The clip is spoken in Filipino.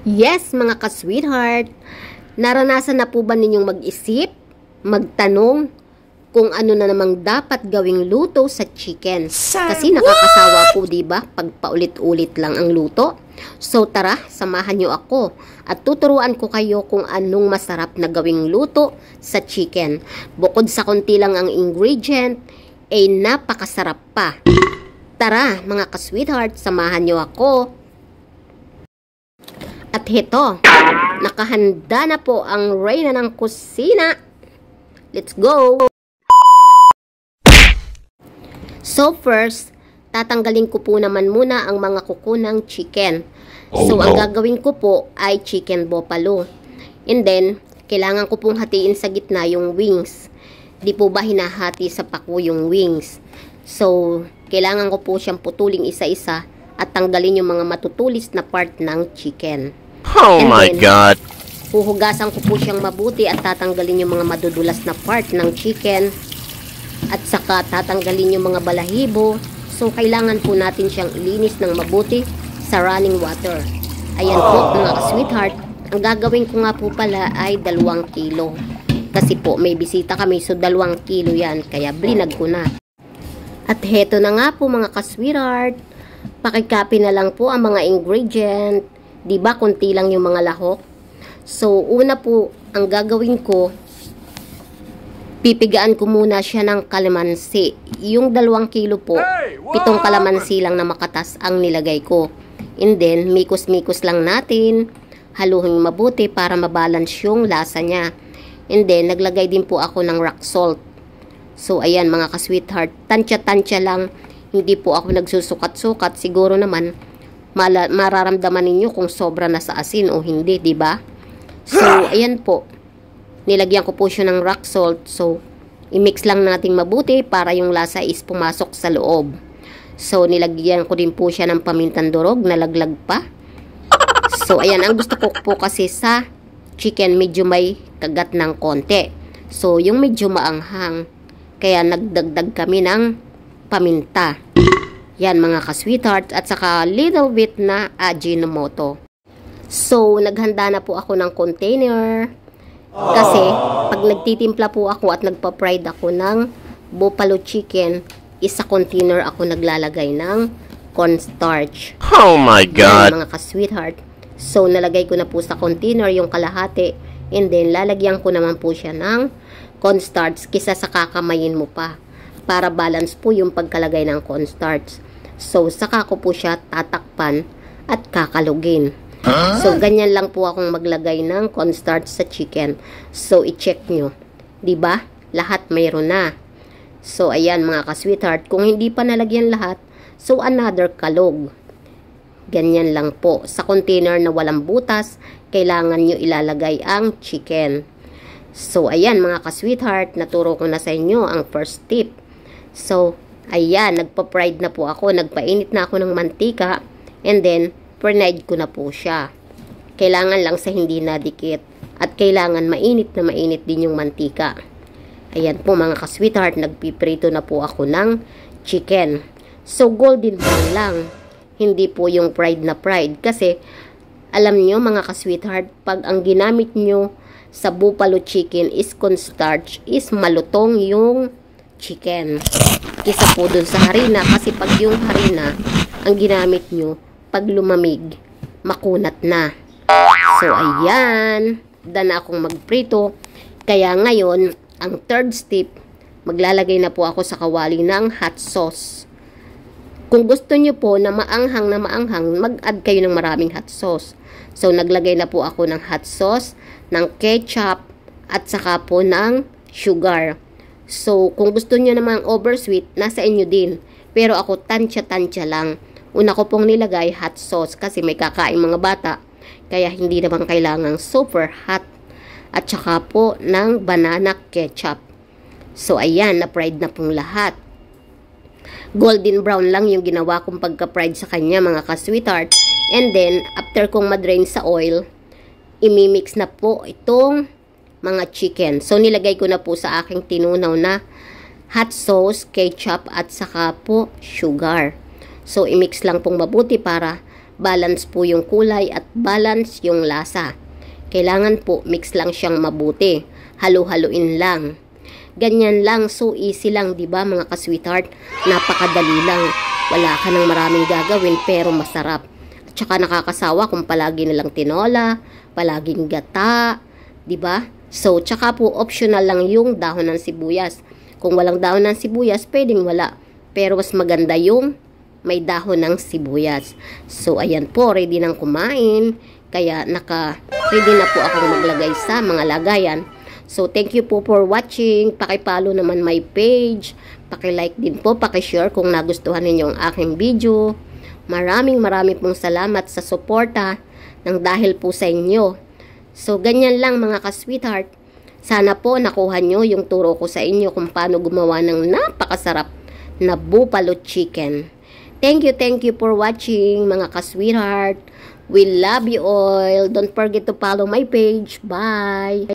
Yes, mga ka-sweetheart, naranasan na po ba ninyong mag-isip, magtanong, kung ano na namang dapat gawing luto sa chicken? Kasi nakakasawa po, diba, pag paulit-ulit lang ang luto? So tara, samahan nyo ako at tuturuan ko kayo kung anong masarap na gawing luto sa chicken. Bukod sa konti lang ang ingredient, ay napakasarap pa. Tara, mga ka-sweetheart, samahan nyo ako. At heto, nakahanda na po ang reyna ng kusina. Let's go! So first, tatanggalin ko po naman muna ang mga kuko ng chicken. So ang gagawin ko po ay chicken buffalo. And then, kailangan ko pong hatiin sa gitna yung wings. Di po ba hinahati sa pako yung wings? So, kailangan ko po siyang putuling isa-isa at tanggalin yung mga matutulis na part ng chicken. Oh my God! Huhugasan ko po siyang mabuti at tatanggalin yung mga madudulas na part ng chicken. At saka tatanggalin yung mga balahibo. So, kailangan po natin siyang ilinis ng mabuti sa running water. Ayan po, mga sweetheart. Ang gagawin ko nga po pala ay 2 kilo. Kasi po, may bisita kami, so 2 kilo yan. Kaya blinag ko na. At heto na nga po, mga ka-sweetheart. Pakicopy na lang po ang mga ingredient. Diba, kunti lang yung mga lahok. So, una po, ang gagawin ko, pipigaan ko muna siya ng kalamansi. Yung 2 kilo po, 7 kalamansi lang na makatas ang nilagay ko. And then, mikos-mikos lang natin. Haluhin mabuti para mabalance yung lasa niya. And then, naglagay din po ako ng rock salt. So, ayan mga ka-sweetheart, tansya-tansya lang. Hindi po ako nagsusukat-sukat. Siguro naman, mararamdaman ninyo kung sobra na sa asin o hindi, di ba? So, ayan po. Nilagyan ko po siya ng rock salt. So, i-mix lang natin mabuti para yung lasa is pumasok sa loob. So, nilagyan ko din po siya ng pamintang durog, nalaglag pa. So, ayan. Ang gusto ko po kasi sa chicken, medyo may kagat ng konti. So, yung medyo maanghang. Kaya nagdagdag kami ng paminta. Yan mga ka-sweetheart. At saka little bit na Ajinomoto. So, naghanda na po ako ng container. Kasi, pag nagtitimpla po ako at nagpa-fried ako ng buffalo chicken, isa container ako naglalagay ng cornstarch. Oh my God! Yan, mga ka-sweetheart. So, nalagay ko na po sa container yung kalahati. And then, lalagyan ko naman po siya ng cornstarch kisa sa kakamayin mo pa. Para balance po yung pagkalagay ng cornstarch. So, saka ko po siya tatakpan at kakalugin. So, ganyan lang po akong maglagay ng cornstarch sa chicken. So, i-check nyo. Diba? Lahat mayroon na. So, ayan mga ka-sweetheart. Kung hindi pa nalagyan lahat, so another kalog. Ganyan lang po. Sa container na walang butas, kailangan nyo ilalagay ang chicken. So, ayan mga ka-sweetheart. Naturo ko na sa inyo ang first tip. So, ayan. Nagpa-fried na po ako. Nagpainit na ako ng mantika. And then, fried ko na po siya. Kailangan lang sa hindi nadikit. At kailangan mainit na mainit din yung mantika. Ayan po mga ka-sweetheart, nagpiprito na po ako ng chicken. So golden brown lang. Hindi po yung fried na fried. Kasi alam nyo mga ka-sweetheart, pag ang ginamit nyo sa buffalo chicken is cornstarch, is malutong yung chicken. Kisa po dun sa harina. Kasi pag yung harina, ang ginamit nyo, pag lumamig, makunat na. So, ayan. Dana akong magprito. Kaya ngayon, ang third step, maglalagay na po ako sa kawali ng hot sauce. Kung gusto nyo po na maanghang, mag-add kayo ng maraming hot sauce. So, naglagay na po ako ng hot sauce, ng ketchup, at saka po ng sugar. So, kung gusto nyo namang oversweet, nasa inyo din. Pero ako, tansya-tansya lang. Una ko pong nilagay hot sauce kasi may kakain mga bata. Kaya hindi naman kailangang super hot. At saka po ng banana ketchup. So ayan, na-fried na pong lahat. Golden brown lang yung ginawa kong pagka-fried sa kanya mga ka-sweetheart. And then, after kong madrain sa oil, imimix na po itong mga chicken. So nilagay ko na po sa aking tinunaw na hot sauce, ketchup at saka po sugar. So, i-mix lang pong mabuti para balance po yung kulay at balance yung lasa. Kailangan po mix lang siyang mabuti. Halo-haluin lang. Ganyan lang, so easy lang, 'di ba mga ka-sweetheart? Napakadali lang. Wala ka nang maraming gagawin pero masarap. At saka nakakasawa kung palagi nilang tinola, palaging gata, 'di ba? So, tsaka po optional lang yung dahon ng sibuyas. Kung walang dahon ng sibuyas, pwedeng wala. Pero mas maganda yung may dahon ng sibuyas. So, ayan po, ready nang kumain. Kaya ready na po akong maglagay sa mga lagayan. So, thank you po for watching. Paki-follow naman my page. Paki-like din po, paki-share kung nagustuhan ninyo ang aking video. Maraming pong salamat sa suporta ng dahil po sa inyo. So, ganyan lang mga ka-sweetheart. Sana po nakuha nyo yung turo ko sa inyo kung paano gumawa ng napakasarap na buffalo chicken. Thank you for watching mga ka-sweetheart. We love you all. Don't forget to follow my page. Bye!